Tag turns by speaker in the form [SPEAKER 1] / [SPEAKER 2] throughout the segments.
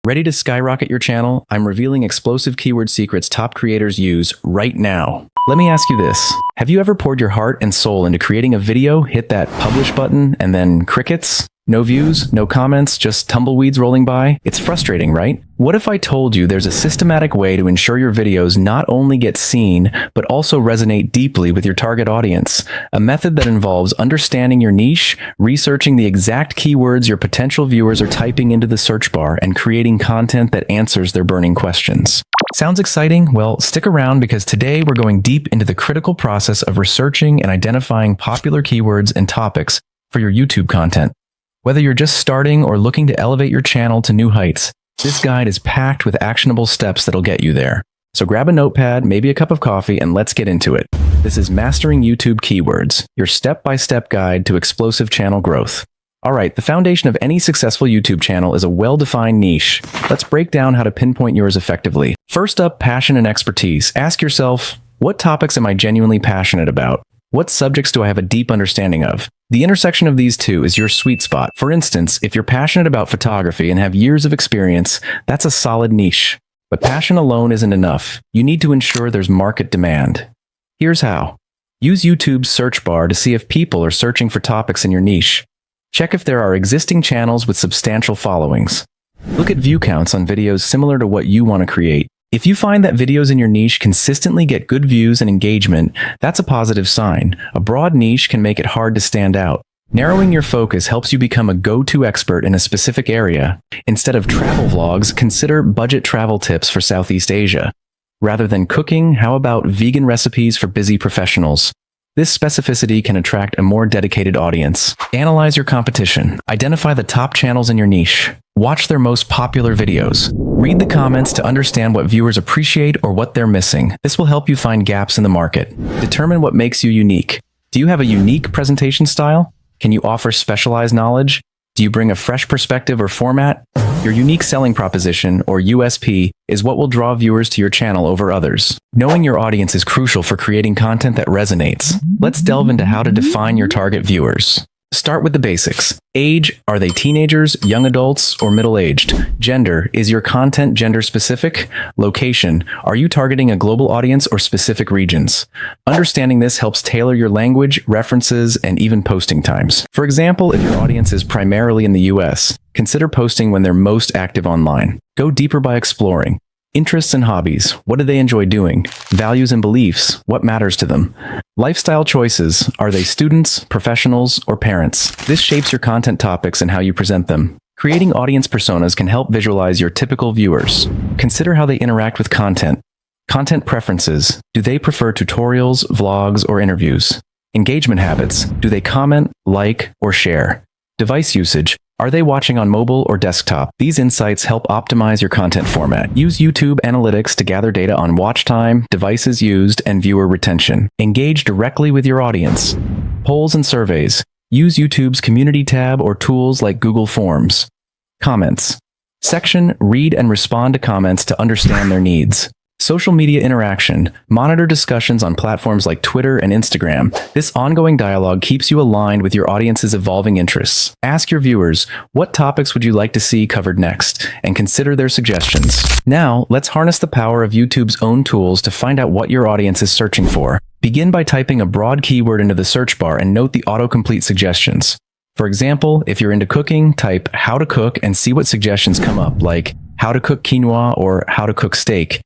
[SPEAKER 1] Ready to skyrocket your channel? I'm revealing explosive keyword secrets top creators use right now. Let me ask you this. Have you ever poured your heart and soul into creating a video, hit that publish button, and then crickets? No views, no comments, just tumbleweeds rolling by? It's frustrating, right? What if I told you there's a systematic way to ensure your videos not only get seen, but also resonate deeply with your target audience? A method that involves understanding your niche, researching the exact keywords your potential viewers are typing into the search bar, and creating content that answers their burning questions. Sounds exciting? Well, stick around because today we're going deep into the critical process of researching and identifying popular keywords and topics for your YouTube content. Whether you're just starting or looking to elevate your channel to new heights, this guide is packed with actionable steps that'll get you there. So grab a notepad, maybe a cup of coffee, and let's get into it. This is Mastering YouTube Keywords, your step-by-step guide to explosive channel growth. Alright, the foundation of any successful YouTube channel is a well-defined niche. Let's break down how to pinpoint yours effectively. First up, passion and expertise. Ask yourself, what topics am I genuinely passionate about? What subjects do I have a deep understanding of? The intersection of these two is your sweet spot. For instance, if you're passionate about photography and have years of experience, that's a solid niche. But passion alone isn't enough. You need to ensure there's market demand. Here's how. Use YouTube's search bar to see if people are searching for topics in your niche. Check if there are existing channels with substantial followings. Look at view counts on videos similar to what you want to create. If you find that videos in your niche consistently get good views and engagement, that's a positive sign. A broad niche can make it hard to stand out. Narrowing your focus helps you become a go-to expert in a specific area. Instead of travel vlogs, consider budget travel tips for Southeast Asia. Rather than cooking, how about vegan recipes for busy professionals? This specificity can attract a more dedicated audience. Analyze your competition. Identify the top channels in your niche. Watch their most popular videos. Read the comments to understand what viewers appreciate or what they're missing. This will help you find gaps in the market. Determine what makes you unique. Do you have a unique presentation style? Can you offer specialized knowledge? Do you bring a fresh perspective or format? Your unique selling proposition, or USP, is what will draw viewers to your channel over others. Knowing your audience is crucial for creating content that resonates. Let's delve into how to define your target viewers. Start with the basics. Age, are they teenagers, young adults, or middle-aged? Gender, is your content gender-specific? Location, are you targeting a global audience or specific regions? Understanding this helps tailor your language, references, and even posting times. For example, if your audience is primarily in the US, consider posting when they're most active online. Go deeper by exploring. Interests and hobbies, what do they enjoy doing? Values and beliefs, what matters to them? Lifestyle choices, are they students, professionals, or parents? This shapes your content topics and how you present them. Creating audience personas can help visualize your typical viewers. Consider how they interact with content. Content preferences, do they prefer tutorials, vlogs, or interviews? Engagement habits, do they comment, like, or share? Device usage, are they watching on mobile or desktop? These insights help optimize your content format. Use YouTube Analytics to gather data on watch time, devices used, and viewer retention. Engage directly with your audience. Polls and surveys. Use YouTube's community tab or tools like Google Forms. Comments. Section, read and respond to comments to understand their needs. Social media interaction. Monitor discussions on platforms like Twitter and Instagram. This ongoing dialogue keeps you aligned with your audience's evolving interests. Ask your viewers, what topics would you like to see covered next? And consider their suggestions. Now, let's harness the power of YouTube's own tools to find out what your audience is searching for. Begin by typing a broad keyword into the search bar and note the autocomplete suggestions. For example, if you're into cooking, type how to cook and see what suggestions come up, like how to cook quinoa or how to cook steak.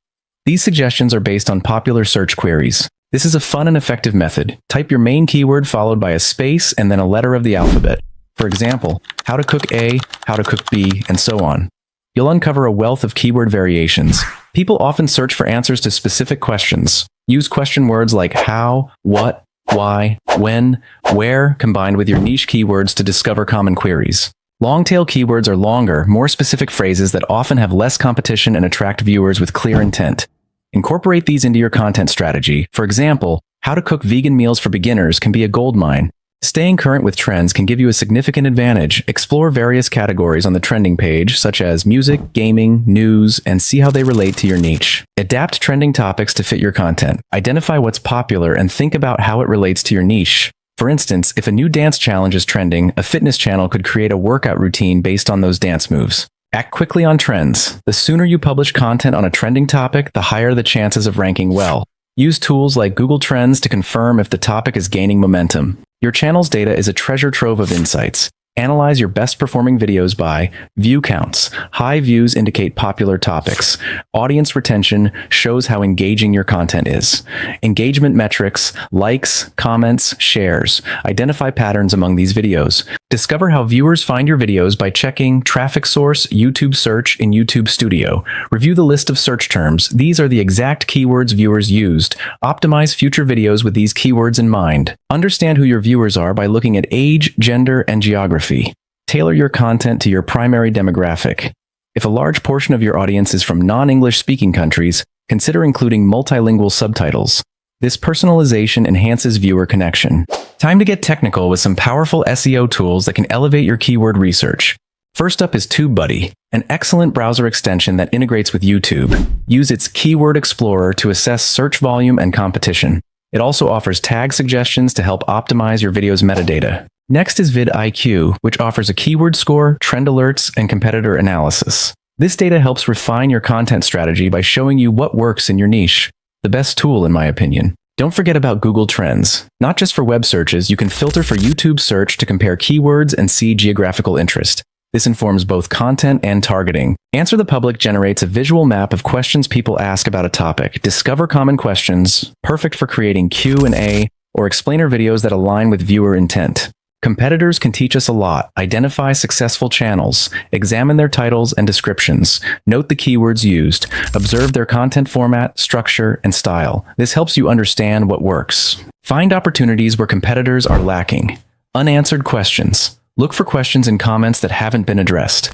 [SPEAKER 1] These suggestions are based on popular search queries. This is a fun and effective method. Type your main keyword followed by a space and then a letter of the alphabet. For example, how to cook A, how to cook B, and so on. You'll uncover a wealth of keyword variations. People often search for answers to specific questions. Use question words like how, what, why, when, where, combined with your niche keywords to discover common queries. Long-tail keywords are longer, more specific phrases that often have less competition and attract viewers with clear intent. Incorporate these into your content strategy. For example, how to cook vegan meals for beginners can be a goldmine. Staying current with trends can give you a significant advantage. Explore various categories on the trending page, such as music, gaming, news, and see how they relate to your niche. Adapt trending topics to fit your content. Identify what's popular and think about how it relates to your niche. For instance, if a new dance challenge is trending, a fitness channel could create a workout routine based on those dance moves. Act quickly on trends. The sooner you publish content on a trending topic, the higher the chances of ranking well. Use tools like Google Trends to confirm if the topic is gaining momentum. Your channel's data is a treasure trove of insights. Analyze your best performing videos by view counts. High views indicate popular topics. Audience retention shows how engaging your content is. Engagement metrics, likes, comments, shares. Identify patterns among these videos. Discover how viewers find your videos by checking traffic source, YouTube search in YouTube Studio. Review the list of search terms. These are the exact keywords viewers used. Optimize future videos with these keywords in mind. Understand who your viewers are by looking at age, gender, and geography. Tailor your content to your primary demographic. If a large portion of your audience is from non-English speaking countries, consider including multilingual subtitles. This personalization enhances viewer connection. Time to get technical with some powerful SEO tools that can elevate your keyword research. First up is TubeBuddy, an excellent browser extension that integrates with YouTube. Use its Keyword Explorer to assess search volume and competition. It also offers tag suggestions to help optimize your video's metadata. Next is vidIQ, which offers a keyword score, trend alerts, and competitor analysis. This data helps refine your content strategy by showing you what works in your niche. The best tool, in my opinion. Don't forget about Google Trends. Not just for web searches, you can filter for YouTube search to compare keywords and see geographical interest. This informs both content and targeting. Answer the Public generates a visual map of questions people ask about a topic. Discover common questions, perfect for creating Q&A or explainer videos that align with viewer intent. Competitors can teach us a lot. Identify successful channels, examine their titles and descriptions, note the keywords used, observe their content format, structure, and style. This helps you understand what works. Find opportunities where competitors are lacking. Unanswered questions. Look for questions in comments that haven't been addressed.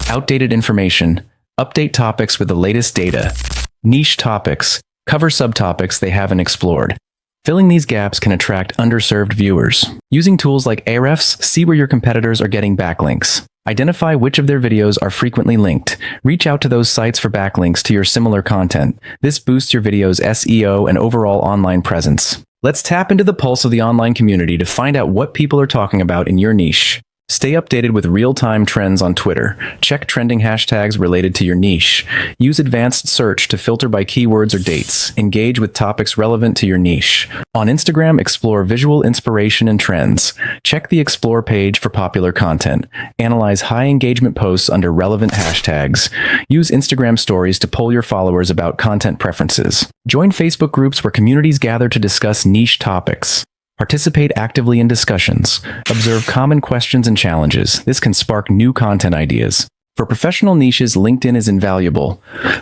[SPEAKER 1] Outdated information. Update topics with the latest data. Niche topics. Cover subtopics they haven't explored. Filling these gaps can attract underserved viewers. Using tools like Arhefs, see where your competitors are getting backlinks. Identify which of their videos are frequently linked. Reach out to those sites for backlinks to your similar content. This boosts your video's SEO and overall online presence. Let's tap into the pulse of the online community to find out what people are talking about in your niche. Stay updated with real-time trends on Twitter. Check trending hashtags related to your niche. Use advanced search to filter by keywords or dates. Engage with topics relevant to your niche. On Instagram, explore visual inspiration and trends. Check the Explore page for popular content. Analyze high engagement posts under relevant hashtags. Use Instagram stories to poll your followers about content preferences. Join Facebook groups where communities gather to discuss niche topics. Participate actively in discussions. Observe common questions and challenges. This can spark new content ideas. For professional niches, LinkedIn is invaluable.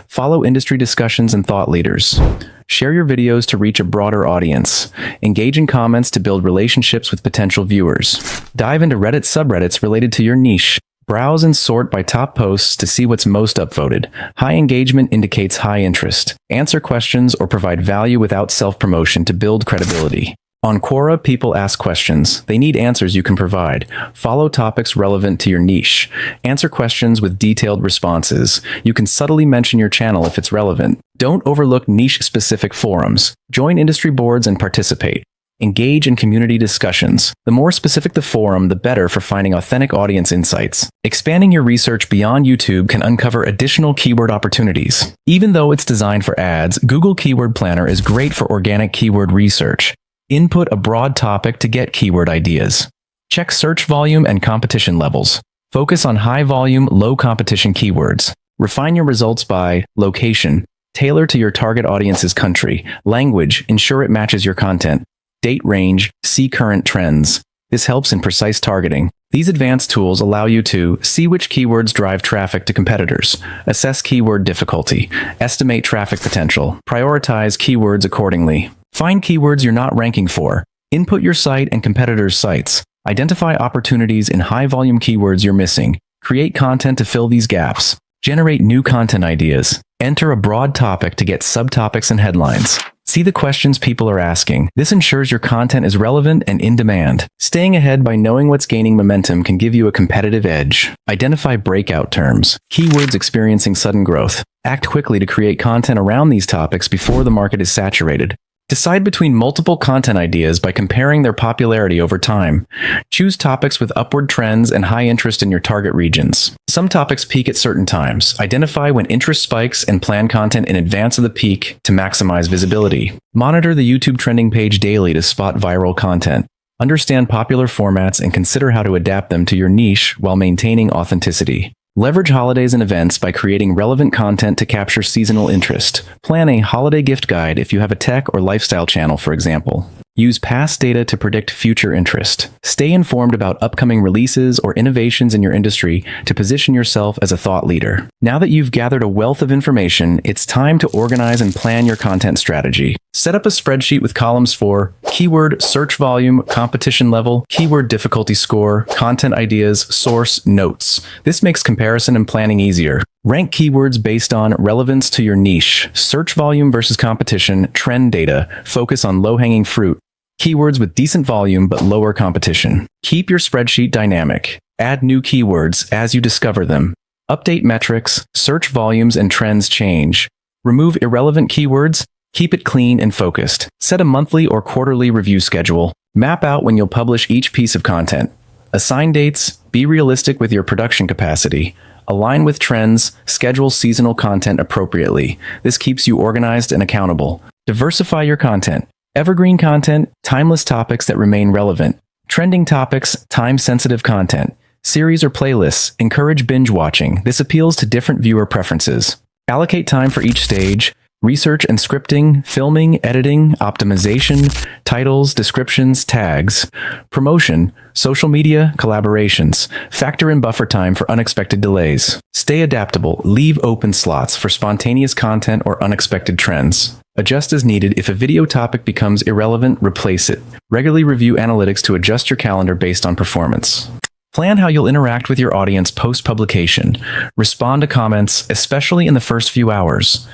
[SPEAKER 1] Follow industry discussions and thought leaders. Share your videos to reach a broader audience. Engage in comments to build relationships with potential viewers. Dive into Reddit subreddits related to your niche. Browse and sort by top posts to see what's most upvoted. High engagement indicates high interest. Answer questions or provide value without self-promotion to build credibility. On Quora, people ask questions. They need answers you can provide. Follow topics relevant to your niche. Answer questions with detailed responses. You can subtly mention your channel if it's relevant. Don't overlook niche-specific forums. Join industry boards and participate. Engage in community discussions. The more specific the forum, the better for finding authentic audience insights. Expanding your research beyond YouTube can uncover additional keyword opportunities. Even though it's designed for ads, Google Keyword Planner is great for organic keyword research. Input a broad topic to get keyword ideas. Check search volume and competition levels. Focus on high volume, low competition keywords. Refine your results by location. Tailor to your target audience's country. Language. Ensure it matches your content. Date range. See current trends. This helps in precise targeting. These advanced tools allow you to see which keywords drive traffic to competitors, assess keyword difficulty, estimate traffic potential, prioritize keywords accordingly. Find keywords you're not ranking for. Input your site and competitors' sites. Identify opportunities in high-volume keywords you're missing. Create content to fill these gaps. Generate new content ideas. Enter a broad topic to get subtopics and headlines. See the questions people are asking. This ensures your content is relevant and in demand. Staying ahead by knowing what's gaining momentum can give you a competitive edge. Identify breakout terms. Keywords experiencing sudden growth. Act quickly to create content around these topics before the market is saturated. Decide between multiple content ideas by comparing their popularity over time. Choose topics with upward trends and high interest in your target regions. Some topics peak at certain times. Identify when interest spikes and plan content in advance of the peak to maximize visibility. Monitor the YouTube trending page daily to spot viral content. Understand popular formats and consider how to adapt them to your niche while maintaining authenticity. Leverage holidays and events by creating relevant content to capture seasonal interest. Plan a holiday gift guide if you have a tech or lifestyle channel, for example. Use past data to predict future interest. Stay informed about upcoming releases or innovations in your industry to position yourself as a thought leader. Now that you've gathered a wealth of information, it's time to organize and plan your content strategy. Set up a spreadsheet with columns for keyword, search volume, competition level, keyword difficulty score, content ideas, source, notes. This makes comparison and planning easier. Rank keywords based on relevance to your niche, search volume versus competition, trend data, focus on low-hanging fruit, keywords with decent volume but lower competition. Keep your spreadsheet dynamic. Add new keywords as you discover them. Update metrics, search volumes and trends change. Remove irrelevant keywords. Keep it clean and focused. Set a monthly or quarterly review schedule. Map out when you'll publish each piece of content. Assign dates. Be realistic with your production capacity. Align with trends, schedule seasonal content appropriately. This keeps you organized and accountable. Diversify your content. Evergreen content, timeless topics that remain relevant. Trending topics, time-sensitive content. Series or playlists, encourage binge watching. This appeals to different viewer preferences. Allocate time for each stage. Research and scripting, filming, editing, optimization, titles, descriptions, tags, promotion, social media, collaborations. Factor in buffer time for unexpected delays. Stay adaptable. Leave open slots for spontaneous content or unexpected trends. Adjust as needed. If a video topic becomes irrelevant, replace it. Regularly review analytics to adjust your calendar based on performance. Plan how you'll interact with your audience post-publication. Respond to comments, especially in the first few hours.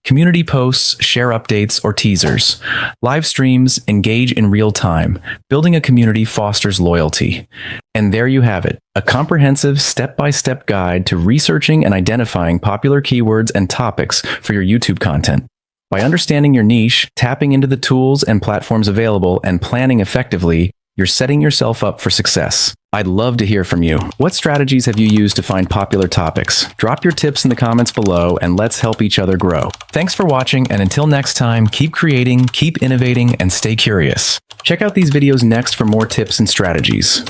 [SPEAKER 1] Community posts, share updates or teasers. Live streams, engage in real time. Building a community fosters loyalty. And there you have it, a comprehensive step-by-step guide to researching and identifying popular keywords and topics for your YouTube content. By understanding your niche, tapping into the tools and platforms available, and planning effectively, you're setting yourself up for success. I'd love to hear from you. What strategies have you used to find popular topics? Drop your tips in the comments below and let's help each other grow. Thanks for watching, and until next time, keep creating, keep innovating, and stay curious. Check out these videos next for more tips and strategies.